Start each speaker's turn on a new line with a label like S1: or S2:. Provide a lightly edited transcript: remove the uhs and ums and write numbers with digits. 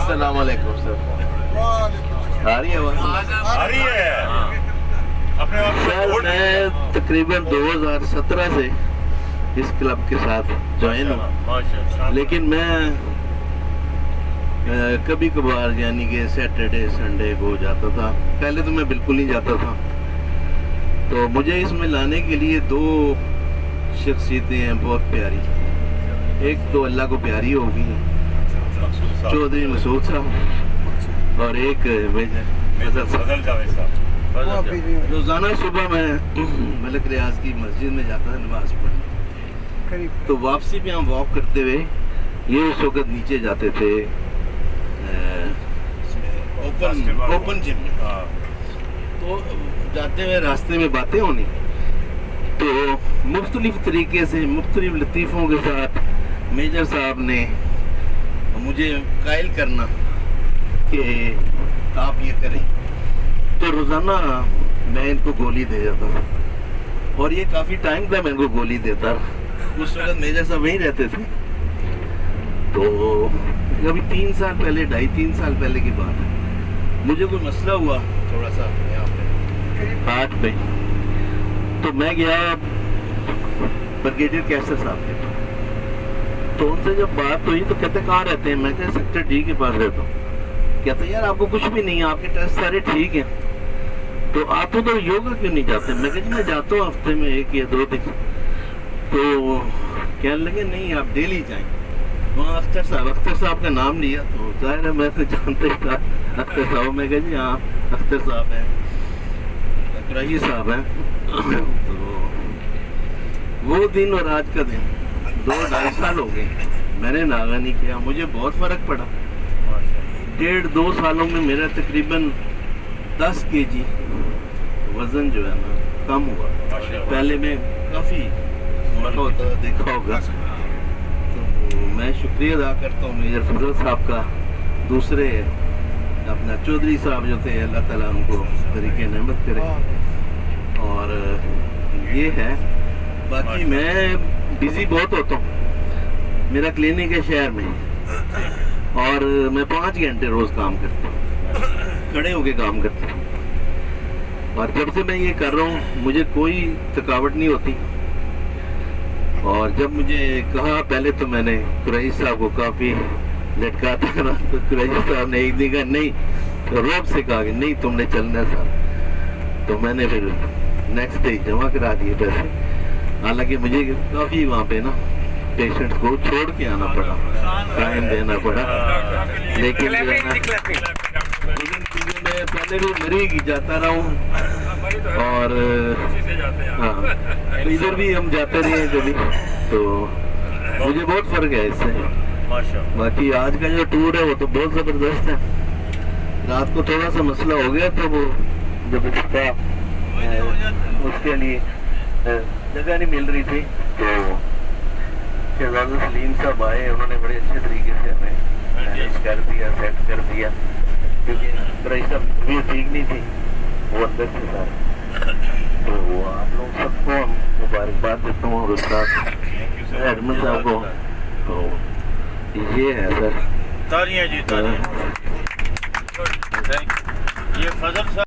S1: अस्सलाम वालेकुम सर। आ रही है आवाज़?
S2: आ रही है। अपने आप को
S1: सर
S2: support-
S1: मैं तकरीबन 2017 से इस क्लब के साथ ज्वाइन हूँ,
S2: माशाल्लाह।
S1: लेकिन मैं कभी कभार यानी कि सैटरडे संडे को जाता था। पहले तो मैं बिल्कुल नहीं जाता था। तो मुझे इसमें लाने के लिए दो शख्सियतें हैं बहुत प्यारी। एक तो अल्लाह को प्यारी होगी,
S2: मकसूद साहब।
S1: चौधरी मसूद साहब, और एक मेजर साहब।
S2: फजल जावेद साहब।
S1: रोज़ाना सुबह मैं मलिक रियाज की मस्जिद में जाता था नमाज पढ़ने। तो वापसी पे हम वॉक करते हुए ये उस वक्त नीचे जाते थे ओपन जिम में।
S2: हाँ।
S1: तो जाते हुए रास्ते में बातें होनी, तो मुख्तलिफ तरीके से मुख्तलिफ लतीफ़ों के साथ मेजर साहब ने मुझे कायल करना कि आप ये करें। तो रोज़ाना मैं इनको गोली दे जाता था, और ये काफ़ी टाइम तक मैं इनको गोली देता रहा। उस वक्त मेजर साहब वहीं रहते थे। तो अभी 3 साल पहले, 2.5-3 साल पहले की बात है, मुझे कोई मसला हुआ थोड़ा सा यहाँ पे हाथ पे। तो मैं गया ब्रिगेडियर कैसर साहब के पास। तो उनसे जब बात हुई तो कहते कहाँ रहते हैं? मैं कहा सेक्टर डी के पास रहता हूँ। कहते यार आपको कुछ भी नहीं है, आपके टेस्ट सारे ठीक हैं, तो आप तो योगा क्यों नहीं जाते? मैं कहा मैं जाता हूँ हफ्ते में 1 या 2 दिन। तो कहने लगे नहीं आप डेली जाएं। वहाँ अख्तर साहब का नाम लिया, तो जाहिर है मैं तो जानते ही था अख्तर साहब। मैं कहा जी हाँ अख्तर साहब हैं, कुरैशी साहब हैं। तो वो दिन और आज का दिन 2-2.5 साल हो गए, मैंने नागा नहीं किया। मुझे बहुत फ़र्क पड़ा। 1.5-2 सालों में मेरा तकरीबन 10 kg वज़न जो है ना कम हुआ। पहले मैं काफ़ी मोटा होता था, देखा होगा। तो मैं शुक्रिया अदा करता हूँ मेजर फजल साहब का, दूसरे अपना चौधरी साहब जो थे, अल्लाह ताला उनको तरीके नेमत करे। और ये है, बाकी मैं बिज़ी बहुत होता हूँ। मेरा क्लिनिक है शहर में, और मैं 5 घंटे रोज़ काम करता हूँ, खड़े होके काम करता हूँ। और जब से मैं ये कर रहा हूँ मुझे कोई थकावट नहीं होती। और जब मुझे कहा, पहले तो मैंने कुरैशी साहब को काफ़ी लटकाता था, तो कुरैशी साहब ने एक दिन कहा नहीं, तो रोब से कहा कि नहीं तुमने चलना है साहब। तो मैंने फिर नेक्स्ट डे जमा करा दिए पैसे। हालांकि मुझे काफ़ी वहाँ पे ना पेशेंट्स को छोड़ के आना पड़ा, टाइम देना पड़ा, लेकिन मैं पहले भी मरीज जाता रहा हूँ। और हाँ, इधर भी हम जाते रहे कभी, तो मुझे बहुत फ़र्क है इससे। बाकी आज का जो टूर है वो तो बहुत ज़बरदस्त है। रात को थोड़ा सा मसला हो गया, तो वो जब उसका उसके लिए जगह नहीं मिल रही थी, तो शहजादा सलीम साहब आए, उन्होंने बड़े अच्छे तरीके से हमें मैनेज कर दिया, सेट कर दिया, क्योंकि कुरैशी साहब भी ठीक नहीं थी, वो अंदर से था। तो वो आप लोग सबको मुबारकबाद देता हूँ, और उसका एडमिन साहब को। तो ये है सर,
S2: तालियां जी, तालियां। ये फजल साहब